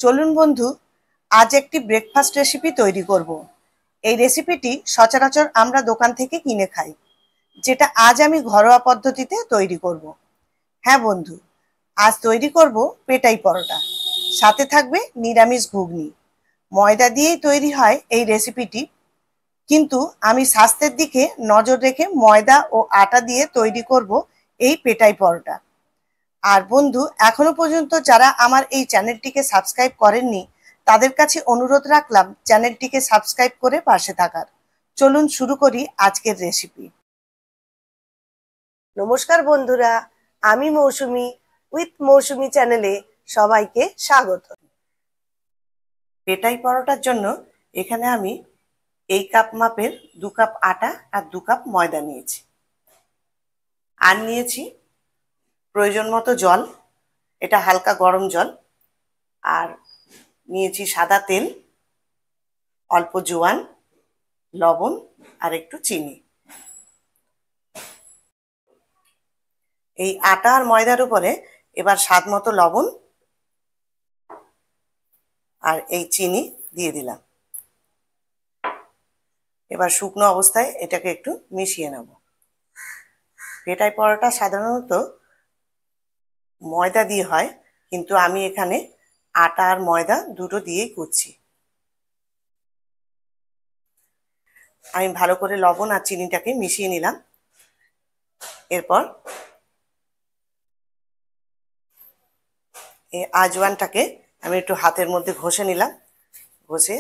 চলুন বন্ধু, আজ একটি ব্রেকফাস্ট রেসিপি তৈরি করব। এই রেসিপিটি সচরাচর আমরা দোকান থেকে কিনে খাই, যেটা আজ আমি ঘরোয়া পদ্ধতিতে তৈরি করব। হ্যাঁ বন্ধু, আজ তৈরি করব পেটাই পরোটা, সাথে থাকবে নিরামিষ ঘুগনি। ময়দা দিয়েই তৈরি হয় এই রেসিপিটি, কিন্তু আমি স্বাস্থ্যের দিকে নজর রেখে ময়দা ও আটা দিয়ে তৈরি করব এই পেটাই পরোটা। আর বন্ধু, এখনো পর্যন্ত যারা আমার এই চ্যানেলটিকে সাবস্ক্রাইব করেননি, তাদের কাছে অনুরোধ রাখলাম চ্যানেলটিকে সাবস্ক্রাইব করে পাশে থাকার। চলুন শুরু করি আজকের রেসিপি। নমস্কার বন্ধুরা, আমি মৌসুমি উইথ মৌসুমি চ্যানেলে সবাইকে স্বাগত। পেটাই পরোটার জন্য এখানে আমি এই কাপ মাপের 2 কাপ আটা আর 2 কাপ ময়দা নিয়েছি। আর নিয়েছি প্রয়োজন মতো জল, এটা হালকা গরম জল। আর নিয়েছি সাদা তেল, অল্প জোয়ান, লবণ আর একটু চিনি। এই আটা আর ময়দার উপরে এবার স্বাদ মতো লবণ আর এই চিনি দিয়ে দিলাম। এবার শুকনো অবস্থায় এটাকে একটু মিশিয়ে নেব। পেটাই পরোটা সাধারণত ময়দা দিয়ে হয়, কিন্তু আমি এখানে আটা আর ময়দা দুটো দিয়েই করছি। আমি ভালো করে লবণ আর চিনিটাকে মিশিয়ে নিলাম। এরপর এই আজওয়ানটাকে আমি একটু হাতের মধ্যে ঘষে নিলাম। ঘষে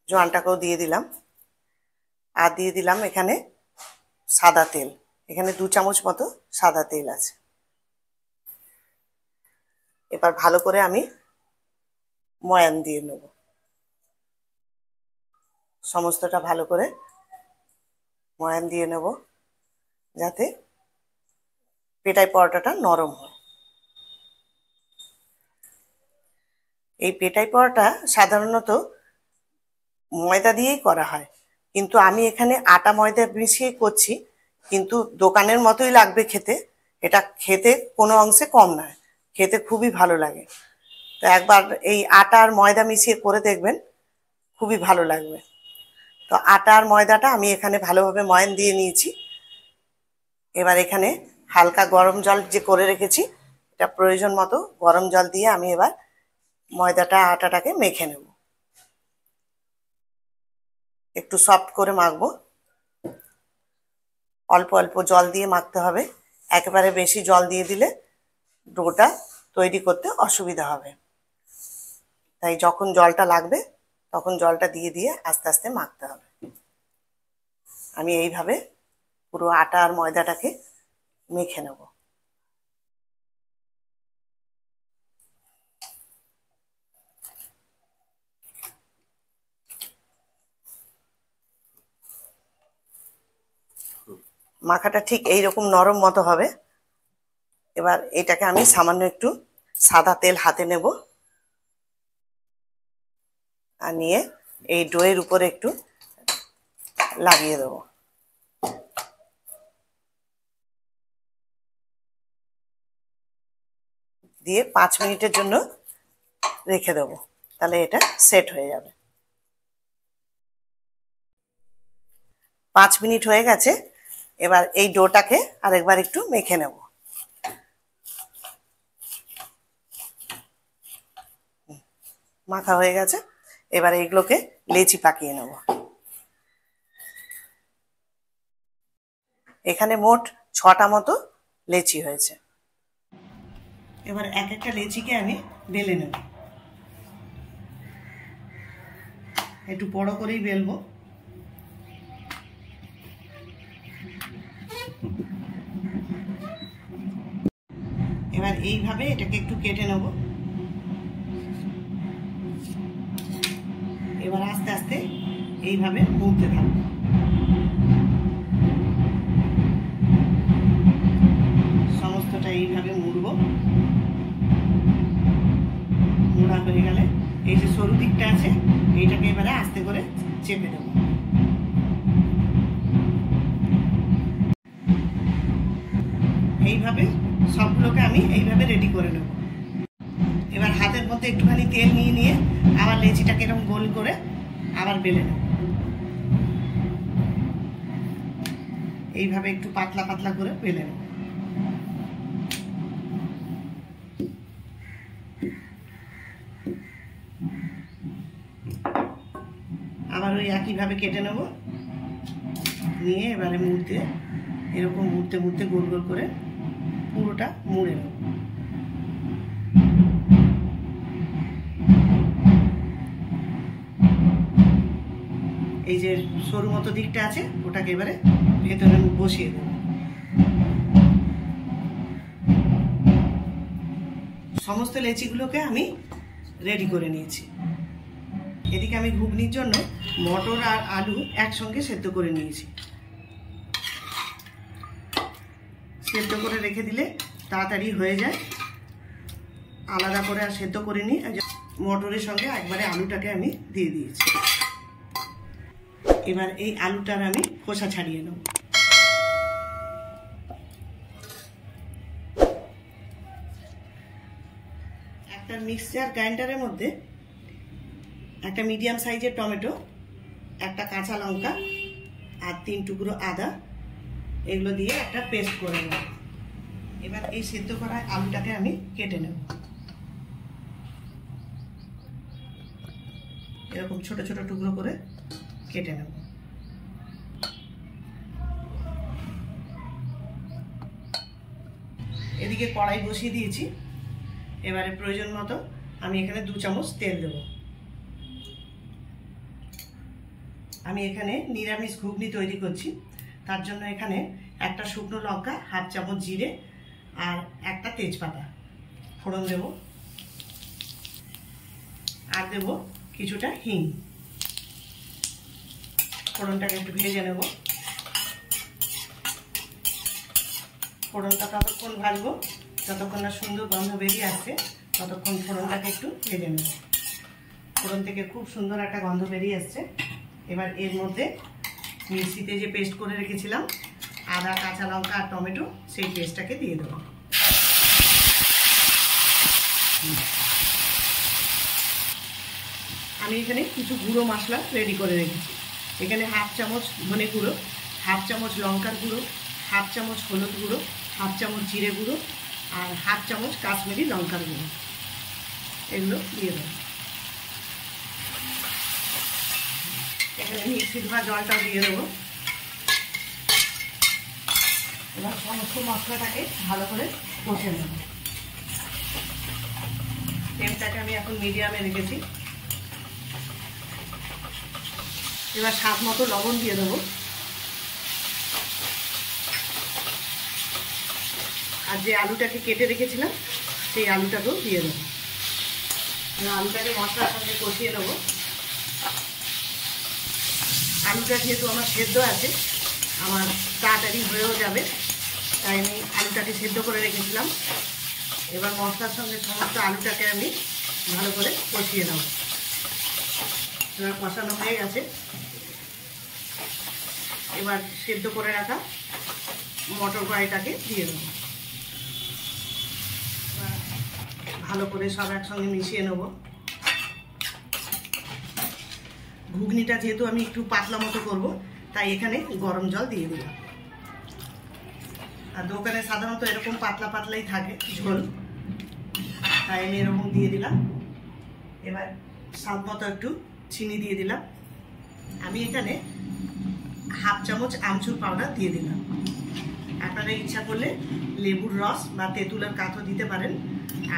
জোয়ানটাকেও দিয়ে দিলাম। আর দিয়ে দিলাম এখানে সাদা তেল। এখানে 2 চামচ মতো সাদা তেল আছে। এবার ভালো করে আমি ময়ান দিয়ে নেব। সমস্তটা ভালো করে ময়ান দিয়ে নেব, যাতে পেটাই পরোটাটা নরম হয়। এই পেটাই পরোটা সাধারণত ময়দা দিয়েই করা হয়, কিন্তু আমি এখানে আটা ময়দা মিশিয়ে করছি, কিন্তু দোকানের মতোই লাগবে খেতে। এটা খেতে কোনো অংশে কম নয়, খেতে খুবই ভালো লাগে। তো একবার এই আটা আর ময়দা মিশিয়ে করে দেখবেন, খুবই ভালো লাগবে। তো আটা আর ময়দাটা আমি এখানে ভালোভাবে ময়ান দিয়ে নিয়েছি। এবার এখানে হালকা গরম জল যে করে রেখেছি, এটা প্রয়োজন মতো গরম জল দিয়ে আমি এবার ময়দাটা আটাটাকে মেখে নেব। একটু সফট করে মাখবো। অল্প অল্প জল দিয়ে মাখতে হবে। একেবারে বেশি জল দিয়ে দিলে ডোটা তৈরি করতে অসুবিধা হবে। তাই যখন জলটা লাগবে তখন জলটা দিয়ে দিয়ে আস্তে আস্তে মাখতে হবে। আমি এইভাবে পুরো আটা আর ময়দাটাকে মেখে নেব। মাখাটা ঠিক এইরকম নরম মতো হবে। এবার এটাকে আমি সামান্য একটু সাদা তেল হাতে নেব, আর নিয়ে এই ডোয়ের উপরে একটু লাগিয়ে দেবো। দিয়ে 5 মিনিটের জন্য রেখে দেবো, তাহলে এটা সেট হয়ে যাবে। 5 মিনিট হয়ে গেছে। এবার এই ডোটাকে আরেকবার একটু মেখে নেব। মাখা হয়ে গেছে। এবার এইগুলোকে লেচি পাকিয়ে নেব। এখানে মোট 6টা মতো লেচি হয়েছে। এবার এক একটা লেচিকে আমি বেলে নেব। একটু বড় করেই বেলবো। এবার এইভাবে এটাকে একটু কেটে নেব। এবার আস্তে আস্তে এইভাবে মুড়তে থাকবো। সমস্তটা এইভাবে মুড়বো। মোড়া হয়ে গেলে এই যে সরু দিকটা আছে, এইটাকে এবারে আস্তে করে চেপে দেব। এইভাবে সবগুলোকে আমি এইভাবে রেডি করে নেব। এবার হাতের মধ্যে একটুখানি তেল নিয়ে নিয়ে আবার লেচিটাকে এরকম গোল করে আবার বেলে নেব। এইভাবে একটু পাতলা পাতলা করে বেলে নেব। আবার ওই একইভাবে কেটে নেব, নিয়ে এবারে মুড়তে এরকম মুড়তে মুড়তে গোল গোল করে পুরোটা মুড়ে নেব। এই যে সরু মতো দিকটা আছে ওটাকে এবারে ভেতরে বসিয়ে দেব। সমস্ত লেচিগুলোকে আমি রেডি করে নিয়েছি। এদিকে আমি ঘুগনির জন্য মটর আর আলু একসঙ্গে সেদ্ধ করে নিয়েছি। সেদ্ধ করে রেখে দিলে তাড়াতাড়ি হয়ে যায়, আলাদা করে আর সেদ্ধ করে নিই। মটরের সঙ্গে একবারে আলুটাকে আমি দিয়ে দিয়েছি। এবার এই আলুটার আমি খোসা ছাড়িয়ে নেব। একটা মিক্সচার গ্রাইন্ডারের মধ্যে একটা মিডিয়াম সাইজের টমেটো, একটা কাঁচা লঙ্কা আর 3 টুকরো আদা, এগুলো দিয়ে একটা পেস্ট করে নেব। এবার এই সেদ্ধ করা আলুটাকে আমি কেটে নেব। এরকম ছোট ছোট টুকরো করে কেটে নেব। এদিকে কড়াই বসিয়ে দিয়েছি। এবারে প্রয়োজন মতো আমি এখানে 2 চামচ তেল দেব। আমি এখানে নিরামিষ ঘুগনি তৈরি করছি, তার জন্য এখানে একটা শুকনো লঙ্কা, 1/2 চামচ জিরে আর একটা তেজপাতা ফোড়ন দেব। আর দেব কিছুটা হিং। ফোড়নটাকে একটু ভেজে নেব। ফোড়নটা ততক্ষণ ভাজবো যতক্ষণ না সুন্দর গন্ধ বেরিয়ে আসছে, ততক্ষণ ফোড়নটাকে একটু ভেজে নেব। ফোড়ন থেকে খুব সুন্দর একটা গন্ধ বেরিয়ে আসছে। এবার এর মধ্যে মিক্সিতে যে পেস্ট করে রেখেছিলাম আদা, কাঁচা লঙ্কা আর টমেটো, সেই পেস্টটাকে দিয়ে দেবো। আমি এখানে কিছু গুঁড়ো মশলা রেডি করে রেখেছি। এখানে 1/2 চামচ ধনে গুঁড়ো, 1/2 চামচ লঙ্কার গুঁড়ো, 1/2 চামচ হলুদ গুঁড়ো, 1/2 চামচ জিরে গুঁড়ো আর 1/2 চামচ কাশ্মীরি লঙ্কার গুঁড়ো, এগুলো দিয়ে দেবো। এখানে মিক্সি ধোয়া জলটাও দিয়ে দেবো। এবার সমস্ত মশলাটাকে ভালো করে কষে নেব। ফ্লেমটাকে আমি এখন মিডিয়ামে রেখেছি। এবার স্বাদ মতো লবণ দিয়ে দেবো। আর যে আলুটাকে কেটে রেখেছিলাম সেই আলুটাকেও দিয়ে দেবো। আলুটাকে মশলার সঙ্গে কষিয়ে নেবো। আলুটা যেহেতু আমার সেদ্ধ আছে, আমার তাড়াতাড়ি হয়েও যাবে, তাই আমি আলুটাকে সেদ্ধ করে রেখেছিলাম। এবার মশলার সঙ্গে সমস্ত আলুটাকে আমি ভালো করে কষিয়ে নেব। এবার কষানো হয়ে গেছে। এবার সেদ্ধ করে রাখা মটর কড়াইটাকে দিয়ে দেবো। ভালো করে সব একসঙ্গে মিশিয়ে নেব। ঘুগনিটা যেহেতু আমি একটু পাতলা মতো করব, তাই এখানে গরম জল দিয়ে দিলাম। আর দোকানে সাধারণত এরকম পাতলা পাতলাই থাকে ঝোল, তাই আমি এরকম দিয়ে দিলাম। এবার স্বাদ মতো একটু চিনি দিয়ে দিলাম। আমি এখানে 1/2 চামচ আমচুর পাউডার দিয়ে দিলাম। আপনারা ইচ্ছা করলে লেবুর রস বা তেঁতুলের কাঠও দিতে পারেন।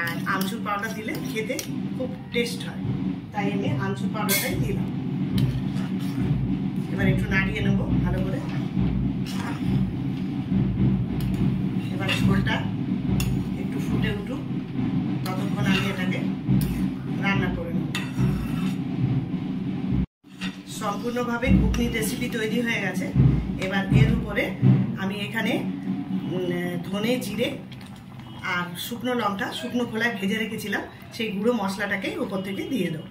আর আমচুর পাউডার দিলে খেতে খুব টেস্ট হয়, তাই আমি আমচুর পাউডারটাই দিলাম। এবার একটু নাড়িয়ে নেবো ভালো করে। এবার ঝোলটা একটু ফুটে উঠুক, ততক্ষণ আমি এটাকে রান্না করে নেব। সম্পূর্ণভাবে ঘুগনির রেসিপি তৈরি হয়ে গেছে। এবার এর উপরে আমি এখানে ধনে, জিরে আর শুকনো লঙ্কা শুকনো খোলায় ভেজে রেখেছিলাম, সেই গুঁড়ো মশলাটাকে উপর থেকে দিয়ে দেবো।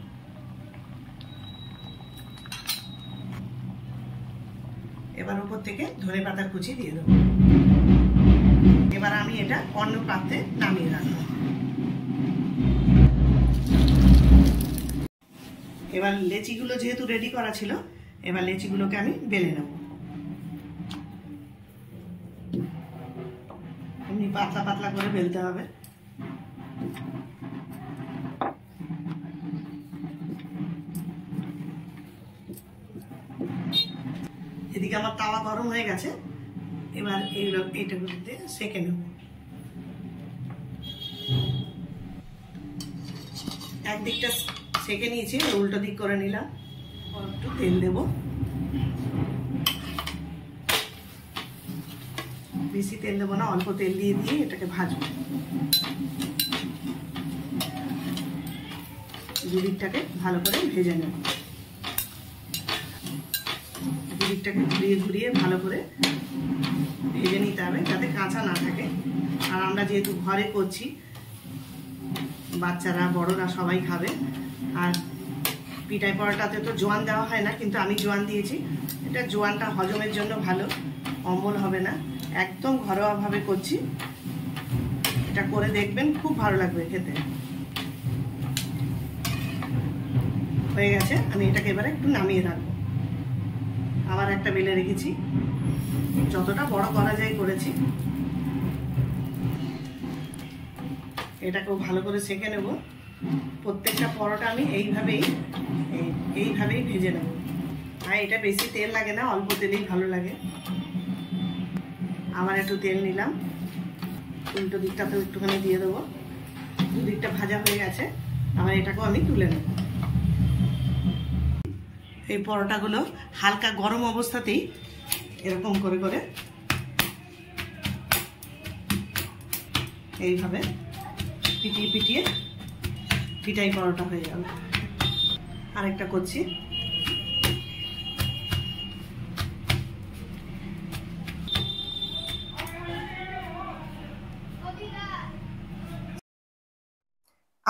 এবার উপর থেকে ধনে পাতার কুচি দিয়ে দেবো। এবার আমি এটা অন্য পাত্রে নামিয়ে রাখবো। এবার লেচিগুলো যেহেতু রেডি করা ছিল, এবার লেচিগুলোকে আমি বেলে নেব। এমনি পাতলা পাতলা করে বেলতে হবে। এদিকে আমার তাওয়া গরম হয়ে গেছে, এবার এইটাগুলোতে সেঁকে নেব। একদিকটা সেঁকে নিয়েছি, উল্টো দিক করে নিলাম। একটু তেল দেব, বেশি তেল দেবো না, অল্প তেল দিয়ে দিয়ে এটাকে ভাজবো। দুদিকটাকে ভালো করে ভেজে নেব। দুদিকটাকে ঘুরিয়ে ঘুরিয়ে ভালো করে ভেজে নিতে হবে, যাতে কাঁচা না থাকে। আর আমরা যেহেতু ঘরে করছি, বাচ্চারা বড়রা সবাই খাবে। আর পিঠাই পরোটাতে তো জোয়ান দেওয়া হয় না, কিন্তু আমি জোয়ান দিয়েছি। এটা জোয়ানটা হজমের জন্য ভালো, অম্বল হবে না। একদম ঘরোয়াভাবে করছি, এটা করে দেখবেন, খুব ভালো লাগবে খেতে। হয়ে গেছে, আমি এটাকে এবারে একটু নামিয়ে রাখবো। আবার একটা বেলে রেখেছি, যতটা বড় করা যায় করেছি। এটাকেও ভালো করে সেঁকে নেব। প্রত্যেকটা পরোটা আমি এইভাবেই ভেজে নেব। আর এটা বেশি তেল লাগে না, অল্প তেলেই ভালো লাগে। আবার একটু তেল নিলাম, উল্টো দিকটাতেও একটুখানি দিয়ে দেবো। দুদিকটা ভাজা হয়ে গেছে, আবার এটাকেও আমি তুলে নেব। এই পরোটাগুলো হালকা গরম অবস্থাতেই এরকম করে করে এইভাবে পিটিয়ে পিটিয়ে পিঠাই পরোটা হয়ে যাবে। আরেকটা করছি।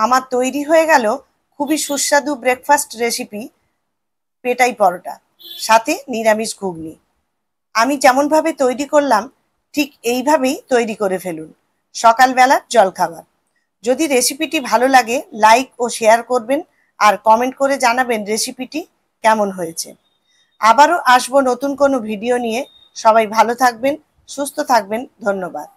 আমার তৈরি হয়ে গেল খুবই সুস্বাদু ব্রেকফাস্ট রেসিপি, পেটাই পরোটা, সাথে নিরামিষ ঘুগনি। আমি যেমনভাবে তৈরি করলাম ঠিক এইভাবেই তৈরি করে ফেলুন সকালবেলার জলখাবার। যদি রেসিপিটি ভালো লাগে, লাইক ও শেয়ার করবেন, আর কমেন্ট করে জানাবেন রেসিপিটি কেমন হয়েছে। আবারও আসবো নতুন কোনো ভিডিও নিয়ে। সবাই ভালো থাকবেন, সুস্থ থাকবেন। ধন্যবাদ।